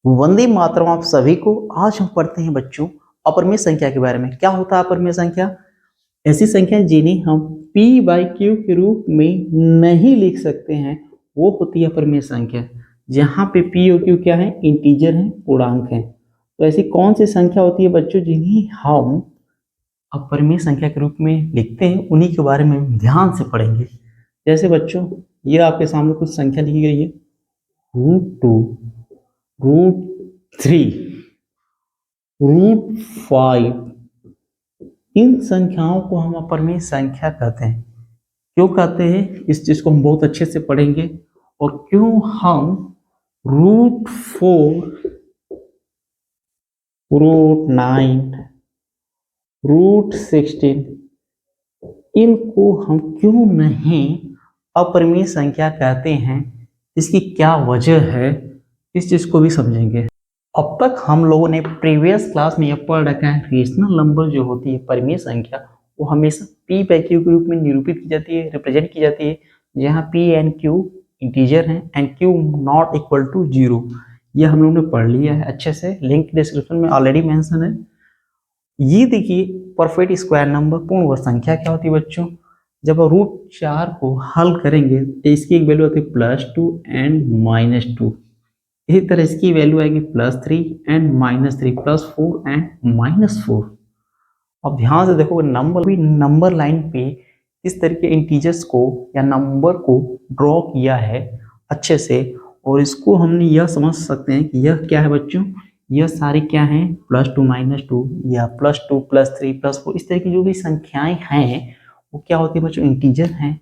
वंदे मातरम आप सभी को। आज हम पढ़ते हैं बच्चों अपरिमेय संख्या के बारे में। क्या होता है अपरिमेय संख्या? ऐसी संख्या जिन्हें हम p बाई क्यू के रूप में नहीं लिख सकते हैं वो होती है अपरिमेय संख्या। जहाँ पे p और q क्या है? इंटीजर हैं, पूर्णांक हैं। तो ऐसी कौन सी संख्या होती है बच्चों जिन्हें हम अपरिमेय संख्या के रूप में लिखते हैं? उन्हीं के बारे में ध्यान से पढ़ेंगे। जैसे बच्चों ये आपके सामने कुछ संख्या लिखी गई है, √2, √3, √5। इन संख्याओं को हम अपरिमेय संख्या कहते हैं। क्यों कहते हैं इस चीज को हम बहुत अच्छे से पढ़ेंगे। और क्यों हम √4, √9, √16 इनको हम क्यों नहीं अपरिमेय संख्या कहते हैं, इसकी क्या वजह है, इस चीज को भी समझेंगे। अब तक हम लोगों ने प्रीवियस क्लास में यह पढ़ रखा है रेशनल नंबर जो होती है परिमेय संख्या वो हमेशा p बाई क्यू के रूप में निरूपित की जाती है, रिप्रेजेंट की जाती है, जहाँ p एंड q इंटीजर हैं and q not equal to 0। ये हम लोगों ने पढ़ लिया है अच्छे से, लिंक डिस्क्रिप्शन में ऑलरेडी मेंशन है। ये देखिए परफेक्ट स्क्वायर नंबर पूर्ण वर्ग संख्या क्या होती है बच्चों? जब √4 को हल करेंगे तो इसकी एक वैल्यू होती है +2 एंड -2। इसी तरह इसकी वैल्यू आएगी +3 एंड -3, +4 एंड -4। अब ध्यान से देखो नंबर लाइन पे इस तरह के इंटीजर्स को या नंबर को ड्रॉ किया है अच्छे से, और इसको हमने यह समझ सकते हैं कि यह क्या है बच्चों, यह सारी क्या है +2 -2 या +2 +3 +4 इस तरह की जो भी संख्याएं हैं वो क्या होती है बच्चों, इंटीजर हैं,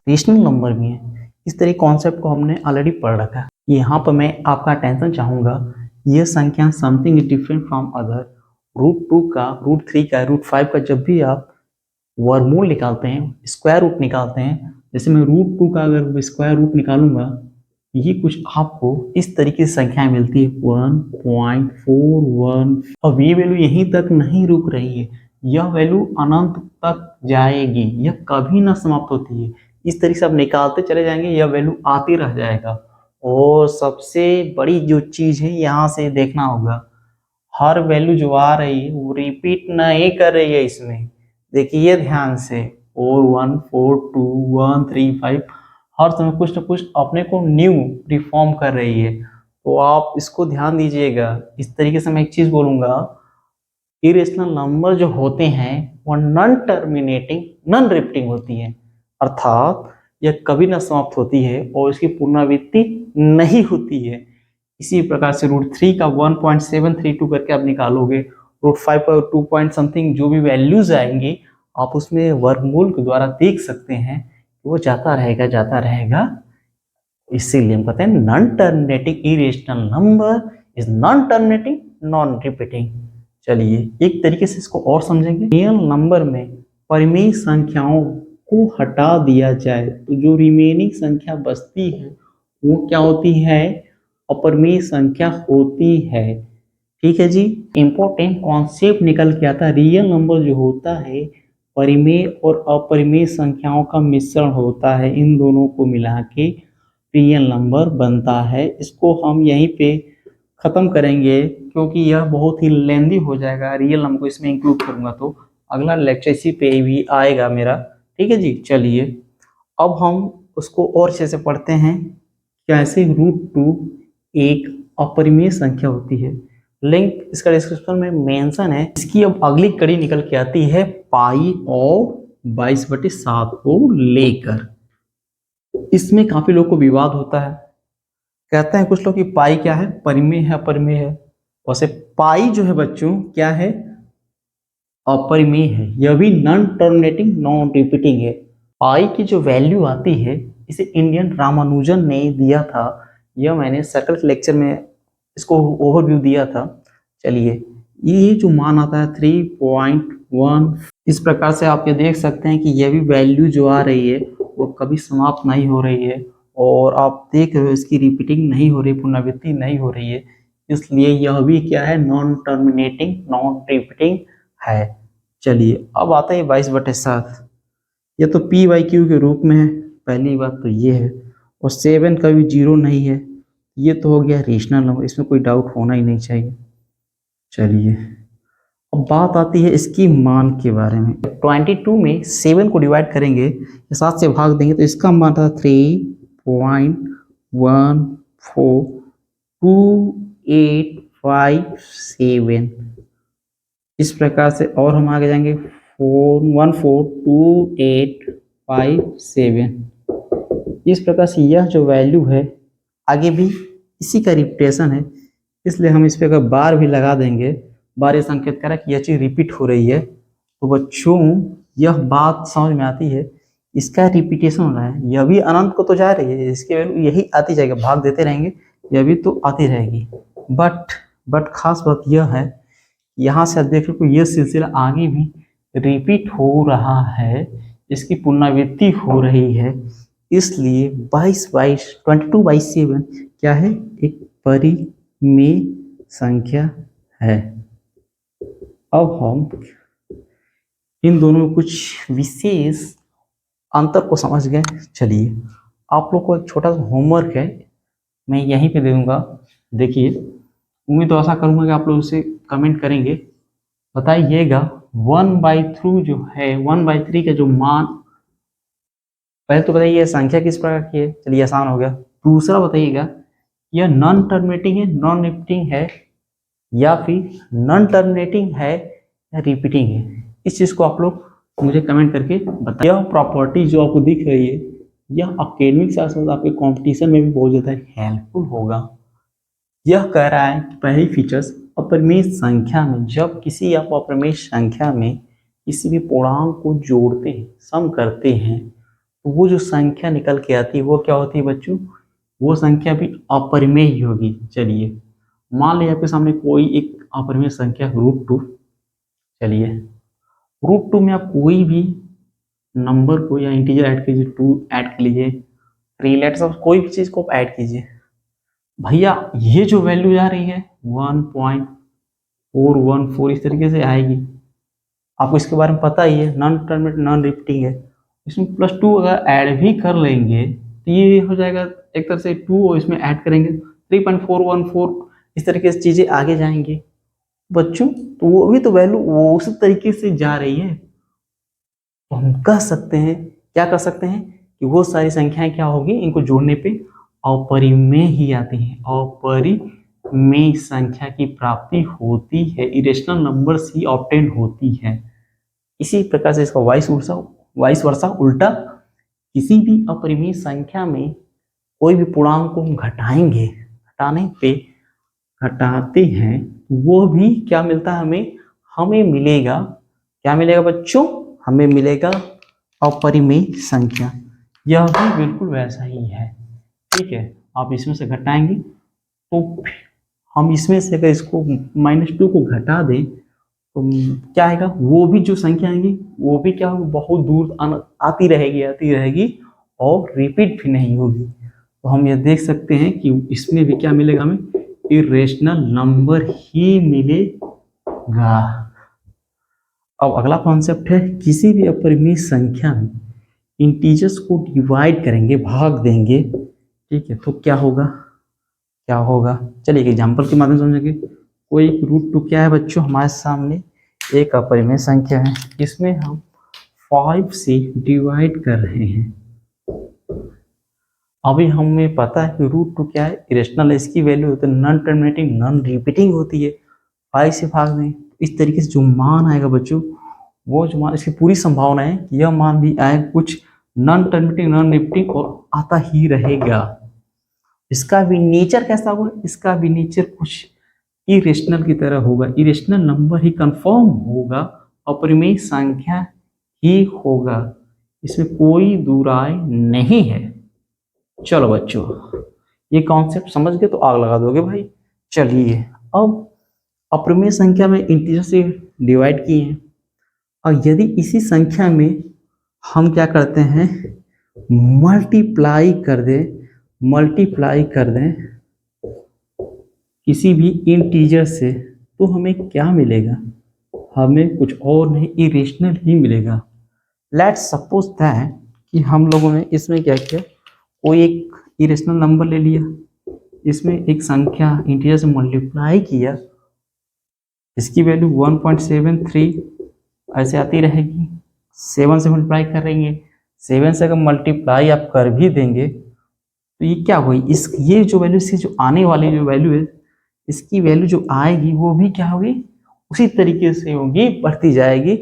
रेशनल नंबर भी हैं। इस तरह कॉन्सेप्ट को हमने ऑलरेडी पढ़ रखा है। यहाँ पर मैं आपका अटेंशन चाहूंगा, यह संख्या समथिंग डिफरेंट फ्रॉम अदर। √2 का, √3 का, √5 का जब भी आप वर्गमूल निकालते हैं, स्क्वायर रूट निकालते हैं, जैसे मैं √2 का अगर स्क्वायर रूट निकालूंगा, ये कुछ आपको इस तरीके से संख्याएं मिलती है 1.41। अब ये वैल्यू यहीं तक नहीं रुक रही है, यह वैल्यू अनंत तक जाएगी, यह कभी ना समाप्त होती है। इस तरीके से आप निकालते चले जाएंगे, यह वैल्यू आती रह जाएगा। और सबसे बड़ी जो चीज है यहाँ से देखना होगा, हर वैल्यू जो आ रही है वो रिपीट नहीं कर रही है। इसमें देखिए ध्यान से, 4 1 4 2 1 3 5 हर समय कुछ ना कुछ अपने को न्यू रिफॉर्म कर रही है। तो आप इसको ध्यान दीजिएगा। इस तरीके से मैं एक चीज बोलूंगा, इरेशनल नंबर जो होते हैं वो नॉन टर्मिनेटिंग नॉन रिपीटिंग होती है, अर्थात यह कभी ना समाप्त होती है और इसकी पुनरावृत्ति नहीं होती है। इसी प्रकार से √3 का 1.732 करके आप निकालोगे, √5 का 2 पॉइंट समथिंग जो भी वैल्यूज आएंगी आप उसमें वर्गमूल के द्वारा देख सकते हैं, वो जाता रहेगा जाता रहेगा। इसीलिए हम कहते हैं non terminating irrational number is non terminating non repeating. चलिए एक तरीके से इसको और समझेंगे। रियल नंबर में परिमेय संख्याओं को हटा दिया जाए तो जो रिमेनिंग संख्या बचती है वो क्या होती है? अपरिमेय संख्या होती है। ठीक है जी, इंपॉर्टेंट कॉन्सेप्ट निकल के आता है। रियल नंबर जो होता है परिमेय और अपरिमेय संख्याओं का मिश्रण होता है, इन दोनों को मिला के रियल नंबर बनता है। इसको हम यहीं पे खत्म करेंगे क्योंकि यह बहुत ही लेंदी हो जाएगा, रियल नंबर को इसमें इंक्लूड करूंगा तो अगला लेक्चर इसी पे भी आएगा मेरा। ठीक है जी, चलिए अब हम उसको और अच्छे से पढ़ते हैं। कैसे √2 एक अपरिमेय संख्या होती है, लिंक इसका डिस्क्रिप्शन में मेंशन है। इसकी अब अगली कड़ी निकल के आती है पाई और 22/7 को लेकर। इसमें काफी लोगों को विवाद होता है, कहते हैं कुछ लोग कि पाई क्या है, परिमेय है अपरिमेय है। वैसे पाई जो है बच्चों क्या है, अपरिमेय है, यह भी नॉन टर्मिनेटिंग नॉन रिपीटिंग है। पाई की जो वैल्यू आती है इसे इंडियन रामानुजन ने दिया था, यह मैंने सर्कल के लेक्चर में इसको ओवरव्यू दिया था। चलिए ये जो मान आता है 3.1, इस प्रकार से आप ये देख सकते हैं कि यह भी वैल्यू जो आ रही है वो कभी समाप्त नहीं हो रही है, और आप देख रहे हो इसकी रिपीटिंग नहीं हो रही, पुनरावृत्ति नहीं हो रही है, इसलिए यह भी क्या है, नॉन टर्मिनेटिंग नॉन रिपीटिंग है। चलिए अब आता है 22/7, ये तो p/q के रूप में है, पहली बात तो ये है, और 7 का भी 0 नहीं है, ये तो हो गया रेशनल नंबर, इसमें कोई डाउट होना ही नहीं चाहिए। चलिए अब बात आती है इसकी मान के बारे में। 22 में 7 को डिवाइड करेंगे या 7 से भाग देंगे तो इसका मान था 3.142857। इस प्रकार से और हम आगे जाएंगे 142857। इस प्रकार से यह जो वैल्यू है आगे भी इसी का रिपीटेशन है, इसलिए हम इस पे अगर बार भी लगा देंगे, बार ये संकेत करा कि यह चीज रिपीट हो रही है, तो बच्चों यह बात समझ में आती है, इसका रिपीटेशन हो रहा है। यह भी अनंत को तो जा रही है, इसकी वैल्यू यही आती जाएगी, भाग देते रहेंगे, यह भी तो आती रहेगी। बट खास बात यह है, यहाँ से आप देख लो यह सिलसिला आगे भी रिपीट हो रहा है, इसकी पुनरावृत्ति हो रही है, इसलिए 22/7 क्या है, एक परिमेय संख्या है। अब हम इन दोनों में कुछ विशेष अंतर को समझ गए। चलिए आप लोग को एक छोटा सा होमवर्क है, मैं यहीं पे दे दूंगा, देखिए। उम्मीद तो आशा करूंगा कि आप लोग उसे कमेंट करेंगे, बताइएगा 1/3 जो है, 1/3 का जो मान, पहले तो बताइए संख्या किस प्रकार की है, चलिए आसान हो गया। दूसरा बताइएगा यह नॉन टर्मिनेटिंग है, नॉन रिपीटिंग है, या फिर नॉन टर्मिनेटिंग है या रिपीटिंग है। इस चीज को आप लोग मुझे कमेंट करके बताइए। यह प्रॉपर्टी जो आपको दिख रही है, यह एकेडमिक साथ साथ आपके कंपटीशन में भी बहुत ज्यादा हेल्पफुल होगा। यह कह रहा है कि पहली फीचर्स, अपरिमेय संख्या में जब किसी आप अपरिमेय संख्या में किसी भी पूर्णांक को जोड़ते हैं, सम करते हैं, तो वो जो संख्या निकल के आती है वो क्या होती है बच्चों, वो संख्या भी अपरिमेय ही होगी। चलिए मान लीजिए आपके सामने कोई एक अपरिमेय संख्या √2, चलिए √2 में आप कोई भी नंबर को या इंटीजर ऐड कीजिए, 2 ऐड कर लीजिए, 3 लेट्स सपोज कोई भी चीज को आप ऐड कीजिए, भैया ये जो वैल्यू जा रही है 1.414 इस तरीके से आएगी। आपको इसके बारे में पता ही है, नॉन टर्मिनेटिंग नॉन रिपीटिंग है। इसमें +2 अगर ऐड भी कर लेंगे तो ये हो जाएगा एक तरह से 2, और इसमें ऐड करेंगे 3.414, इस तरीके से चीजें आगे जाएंगी बच्चों। तो वो भी तो वैल्यू वो उसी तरीके से जा रही है, तो हम कह सकते हैं, क्या कर सकते हैं कि वो सारी संख्याएं क्या होगी, इनको जोड़ने पे अपरिमेय ही आती हैं, अपरिमेय संख्या की प्राप्ति होती है, इरेशनल नंबर ही ऑब्टेन होती है। इसी प्रकार से इसका वाइस वर्सा उल्टा, किसी भी अपरिमेय संख्या में कोई भी पूर्णांक को हम घटाएंगे, घटाने पे घटाते हैं, वो भी क्या मिलता है हमें मिलेगा, क्या मिलेगा बच्चों, हमें मिलेगा अपरिमेय संख्या। यह भी बिल्कुल वैसा ही है, ठीक है। आप इसमें से घटाएंगे तो हम इसमें से अगर इसको -2 को घटा दें तो क्या आएगा, वो भी जो संख्या आएंगी वो भी क्या होगी, बहुत दूर आती रहेगी और रिपीट भी नहीं होगी। तो हम ये देख सकते हैं कि इसमें भी क्या मिलेगा, हमें इरेशनल नंबर ही मिलेगा। अब अगला कॉन्सेप्ट है, किसी भी अपरिमेय संख्या में इंटीजर्स को डिवाइड करेंगे, भाग देंगे, ठीक है, तो क्या होगा, चलिए एग्जांपल के माध्यम से समझेंगे। कोई √2 क्या है बच्चों, हमारे सामने एक अपरिमेय संख्या है, इसमें हम 5 से डिवाइड कर रहे हैं। अभी हमें पता है कि √2 क्या है, इरेशनल है, इसकी वैल्यू होती है नॉन टर्मिनेटिंग नॉन रिपीटिंग होती है, 5 से भाग दें, इस तरीके से जो मान आएगा बच्चों, वो जो मान, इसकी पूरी संभावना है कि यह मान भी आए कुछ नॉन टर्मिनेटिंग नॉन रिपीटिंग और आता ही रहेगा। इसका भी नेचर कैसा होगा, इसका भी नेचर कुछ इरेशनल की तरह होगा, इरेशनल नंबर ही कंफर्म होगा, अपरिमेय संख्या ही होगा, इसमें कोई दुराई नहीं है। चलो बच्चों ये कॉन्सेप्ट समझ गए तो आग लगा दोगे भाई। चलिए अब अपरिमेय संख्या में इंटीजर से डिवाइड किए हैं, और यदि इसी संख्या में हम क्या करते हैं, मल्टीप्लाई कर दें किसी भी इंटीजर से, तो हमें क्या मिलेगा, हमें कुछ और नहीं इरेशनल ही मिलेगा। लेट्स सपोज दैट कि हम लोगों ने इसमें क्या किया, कोई एक इरेशनल नंबर ले लिया, इसमें एक संख्या इंटीजर से मल्टीप्लाई किया, इसकी वैल्यू 1.73 ऐसे आती रहेगी। 7 से मल्टीप्लाई करेंगे, 7 से अगर मल्टीप्लाई आप कर भी देंगे तो ये क्या हुई, इस ये जो वैल्यू, इसकी जो आने वाली जो वैल्यू है, इसकी वैल्यू जो आएगी वो भी क्या होगी, उसी तरीके से होगी, बढ़ती जाएगी,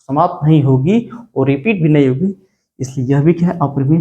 समाप्त नहीं होगी और रिपीट भी नहीं होगी। इसलिए यह भी क्या है, अपरिमेय